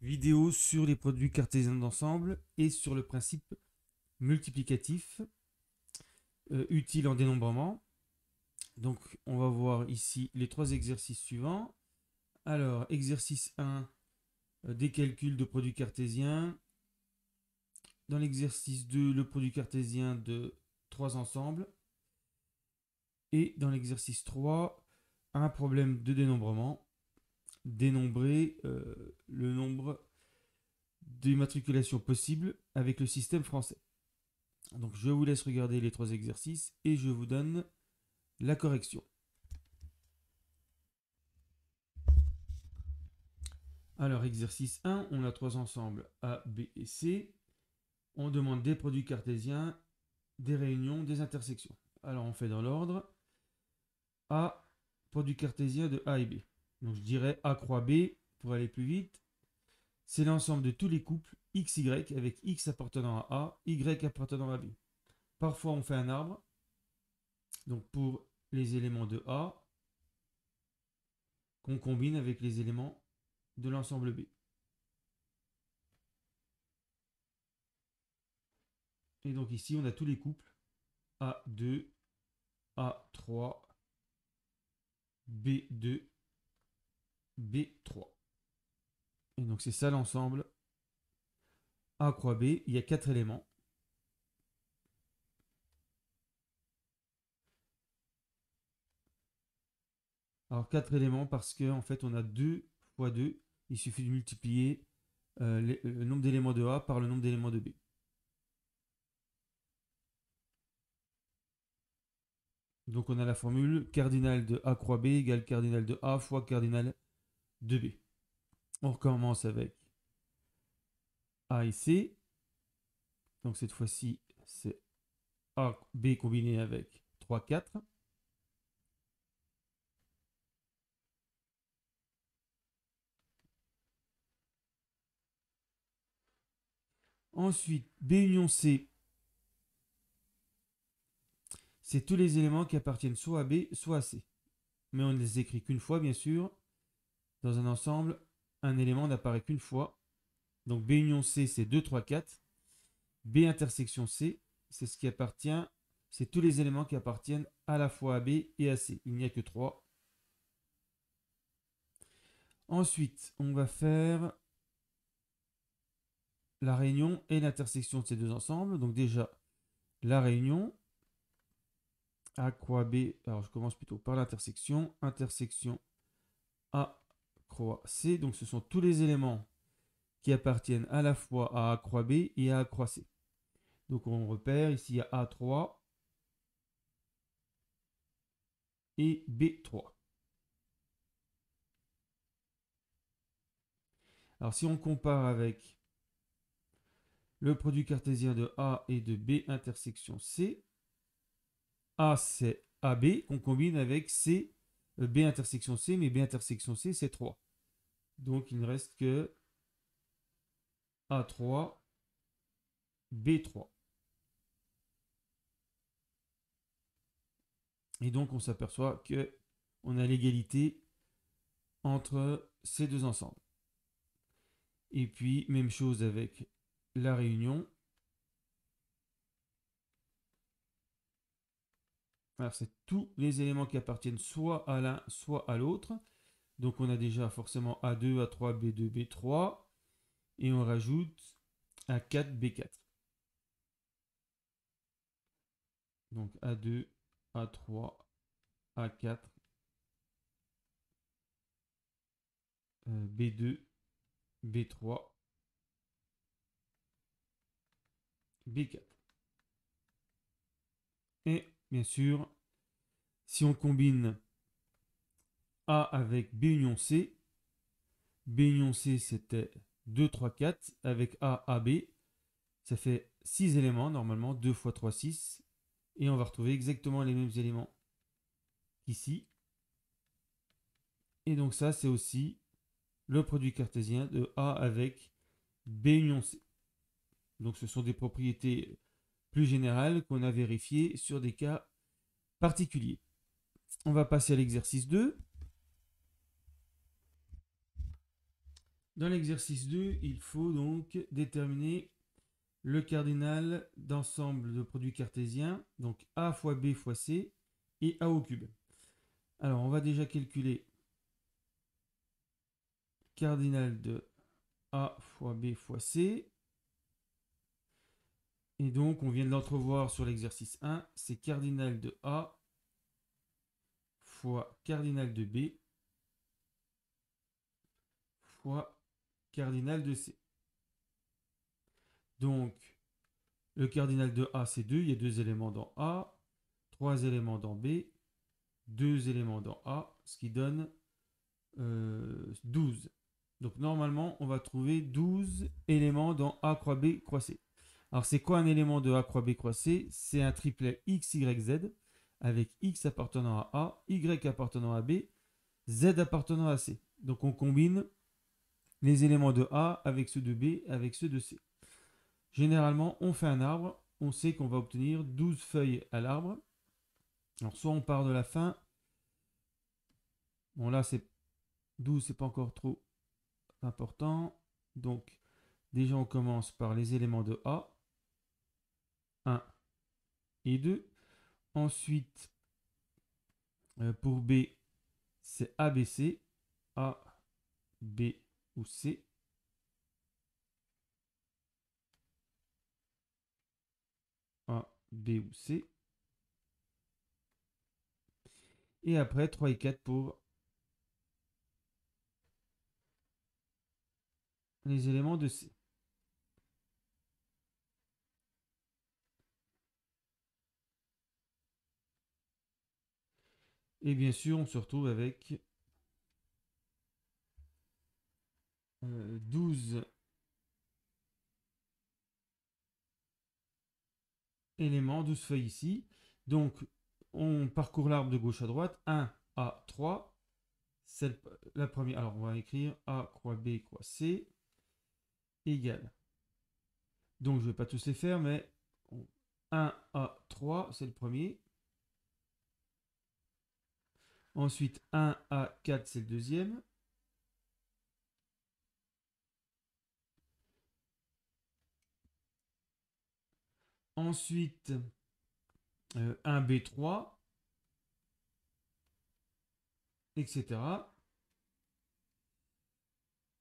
vidéo sur les produits cartésiens d'ensemble et sur le principe multiplicatif utile en dénombrement. Donc on va voir ici les trois exercices suivants. Alors exercice 1, des calculs de produits cartésiens. Dans l'exercice 2, le produit cartésien de trois ensembles. Et dans l'exercice 3, un problème de dénombrement. Dénombrer le nombre d'immatriculations possibles avec le système français. Donc je vous laisse regarder les trois exercices et je vous donne la correction. Alors exercice 1, on a trois ensembles A, B et C. On demande des produits cartésiens, des réunions, des intersections. Alors on fait dans l'ordre. A, produit cartésien de A et B. Donc je dirais A croix B pour aller plus vite. C'est l'ensemble de tous les couples XY avec X appartenant à A, Y appartenant à B. Parfois on fait un arbre. Donc pour les éléments de A, qu'on combine avec les éléments de l'ensemble B. Et donc ici, on a tous les couples A2, A3, B2, B3. Et donc c'est ça l'ensemble A croix B. Il y a 4 éléments. Alors 4 éléments parce qu'en fait on a 2 fois 2. Il suffit de multiplier le nombre d'éléments de A par le nombre d'éléments de B. Donc on a la formule cardinal de A croix B égale cardinal de A fois cardinal de B. On recommence avec A et C. Donc cette fois-ci, c'est A, B combiné avec 3, 4. Ensuite, B union C, c'est tous les éléments qui appartiennent soit à B, soit à C. Mais on ne les écrit qu'une fois, bien sûr. Dans un ensemble, un élément n'apparaît qu'une fois. Donc B union C, c'est 2, 3, 4. B intersection C, c'est ce qui appartient, c'est tous les éléments qui appartiennent à la fois à B et à C. Il n'y a que 3. Ensuite, on va faire la réunion et l'intersection de ces deux ensembles. Donc déjà, la réunion, A croix B, alors je commence plutôt par l'intersection, intersection A croix C, donc ce sont tous les éléments qui appartiennent à la fois à A croix B et à A croix C. Donc on repère ici à A3 et B3. Alors si on compare avec le produit cartésien de A et de B intersection C, A c'est AB qu'on combine avec C, B intersection C, mais B intersection C c'est 3. Donc il ne reste que A3, B3. Et donc on s'aperçoit que on a l'égalité entre ces deux ensembles. Et puis même chose avec la réunion. Alors c'est tous les éléments qui appartiennent soit à l'un, soit à l'autre. Donc on a déjà forcément A2, A3, B2, B3. Et on rajoute A4, B4. Donc A2, A3, A4, B2, B3, B4. Et bien sûr, si on combine A avec B union C, B union C c'était 2, 3, 4. Avec A, AB, ça fait 6 éléments normalement, 2 fois 3, 6. Et on va retrouver exactement les mêmes éléments qu'ici. Et donc ça, c'est aussi le produit cartésien de A avec B union C. Donc ce sont des propriétés plus générales qu'on a vérifiées sur des cas particuliers. On va passer à l'exercice 2. Dans l'exercice 2, il faut donc déterminer le cardinal d'ensemble de produits cartésiens, donc A fois B fois C et A au cube. Alors, on va déjà calculer cardinal de A fois B fois C. Et donc, on vient de l'entrevoir sur l'exercice 1, c'est cardinal de A fois cardinal de B fois cardinal de C. Donc, le cardinal de A, c'est 2. Il y a 2 éléments dans A, 3 éléments dans B, 2 éléments dans A, ce qui donne 12. Donc, normalement, on va trouver 12 éléments dans A croix B croix C. Alors, c'est quoi un élément de A croix B croix C? C'est un triplet X, Y, Z, avec X appartenant à A, Y appartenant à B, Z appartenant à C. Donc, on combine les éléments de A avec ceux de B avec ceux de C. Généralement, on fait un arbre, on sait qu'on va obtenir 12 feuilles à l'arbre. Alors, soit on part de la fin. Bon, là, c'est 12, c'est pas encore trop important. Donc, déjà, on commence par les éléments de A, 1 et 2. Ensuite, pour B, c'est ABC, A, B ou C. A, B ou C. Et après, 3 et 4 pour les éléments de C. Et bien sûr, on se retrouve avec 12 éléments, 12 feuilles ici. Donc, on parcourt l'arbre de gauche à droite. 1 à 3. C'est la première. Alors, on va écrire A croix B croix C égale. Donc, je ne vais pas tous les faire, mais 1 à 3, c'est le premier. Ensuite, 1 à 4, c'est le deuxième. Ensuite, 1B3, etc.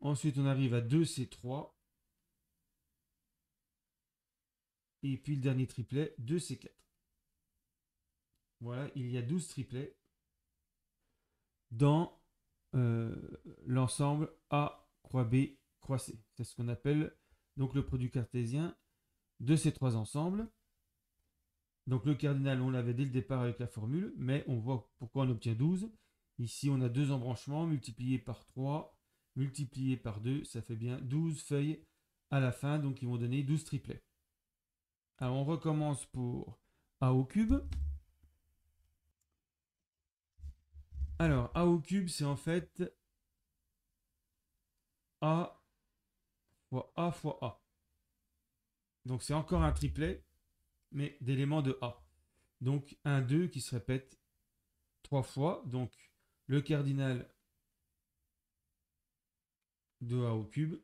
Ensuite, on arrive à 2C3. Et puis le dernier triplet, 2C4. Voilà, il y a 12 triplets dans euh, l'ensemble A croix B croix C. C'est ce qu'on appelle donc le produit cartésien de ces trois ensembles. Donc le cardinal, on l'avait dès le départ avec la formule, mais on voit pourquoi on obtient 12. Ici, on a deux embranchements multipliés par 3, multipliés par 2, ça fait bien 12 feuilles à la fin, donc ils vont donner 12 triplets. Alors on recommence pour A au cube. Alors A au cube, c'est en fait A fois A fois A. Donc c'est encore un triplet, mais d'éléments de A. Donc un 2 qui se répète 3 fois. Donc le cardinal de A au cube,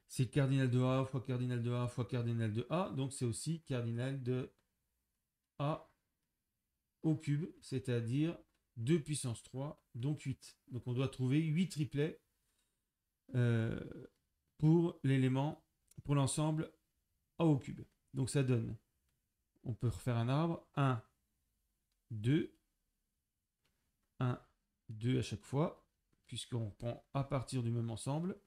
c'est cardinal de A fois cardinal de A fois cardinal de A. Donc c'est aussi cardinal de A au cube, c'est-à-dire 2 puissance 3, donc 8. Donc on doit trouver 8 triplets euh, pour l'élément, pour l'ensemble A au cube. Donc ça donne, on peut refaire un arbre, 1, 2, 1, 2 à chaque fois, puisqu'on prend à partir du même ensemble.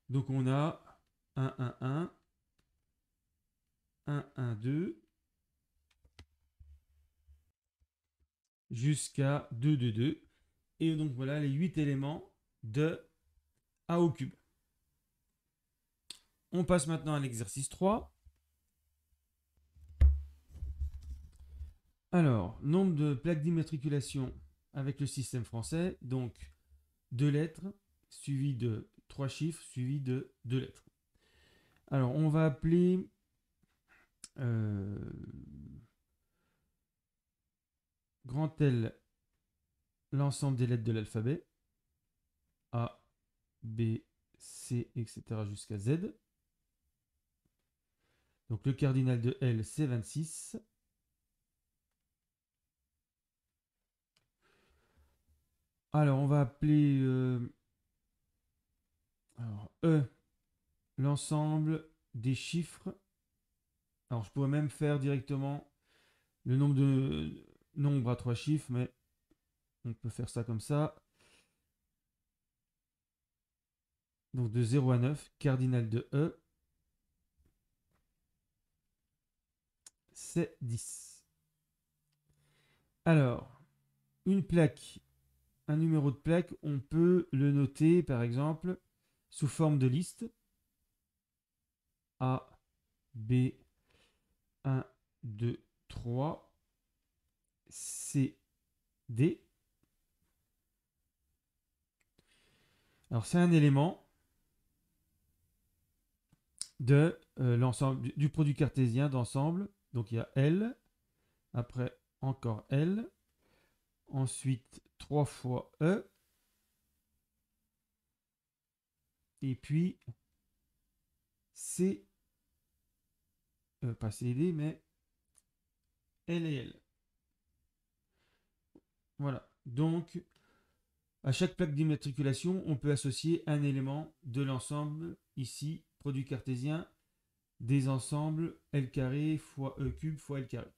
Donc on a 1, 1, 1, 1, 1, 2, jusqu'à 2, 2, 2. Et donc voilà les 8 éléments de A au cube. On passe maintenant à l'exercice 3. Alors, nombre de plaques d'immatriculation avec le système français, donc 2 lettres, suivi de 3 chiffres, suivi de 2 lettres. Alors, on va appeler tel l'ensemble des lettres de l'alphabet, A, B, C, etc. jusqu'à Z. Donc le cardinal de L, c'est 26. Alors on va appeler E l'ensemble des chiffres. Alors je pourrais même faire directement le nombre de nombres à 3 chiffres, mais on peut faire ça comme ça. Donc de 0 à 9, cardinal de E, c'est 10. Alors, une plaque, un numéro de plaque, on peut le noter par exemple sous forme de liste. A, B, 1, 2, 3, C, D. Alors c'est un élément de l'ensemble du produit cartésien d'ensemble. Donc il y a L, après encore L, ensuite 3 fois E, et puis C, pas C et D, mais L et L. Voilà. Donc, à chaque plaque d'immatriculation, on peut associer un élément de l'ensemble, ici, produit cartésien, des ensembles L carré fois E cube fois L carré.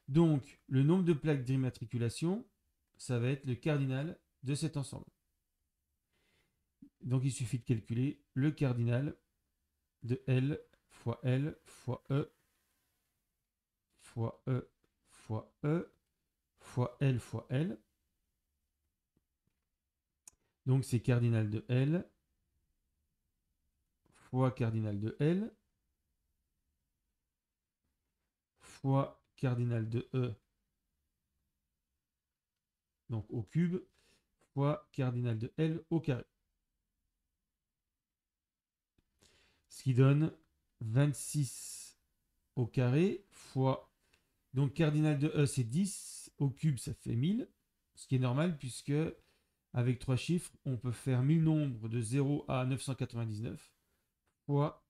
Donc, le nombre de plaques d'immatriculation, ça va être le cardinal de cet ensemble. Donc, il suffit de calculer le cardinal de L fois L fois E fois E fois E fois L fois L. Donc, c'est cardinal de L fois cardinal de L fois cardinal de E, donc au cube, fois cardinal de L au carré. Ce qui donne 26 au carré fois, donc cardinal de E c'est 10, au cube ça fait 1000, ce qui est normal puisque avec 3 chiffres, on peut faire 1000 nombres de 0 à 999 fois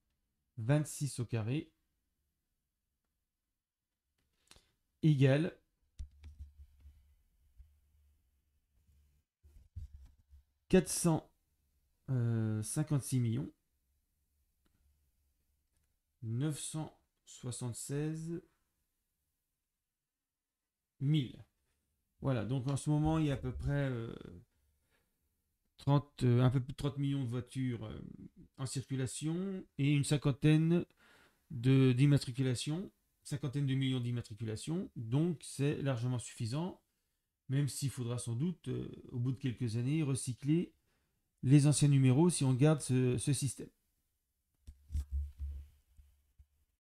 26 au carré égale 456 millions 976 000. Voilà, donc en ce moment, il y a à peu près 30, un peu plus de 30 millions de voitures en circulation et une cinquantaine d'immatriculations, cinquantaine de millions d'immatriculations. Donc c'est largement suffisant, même s'il faudra sans doute, au bout de quelques années, recycler les anciens numéros si on garde ce système.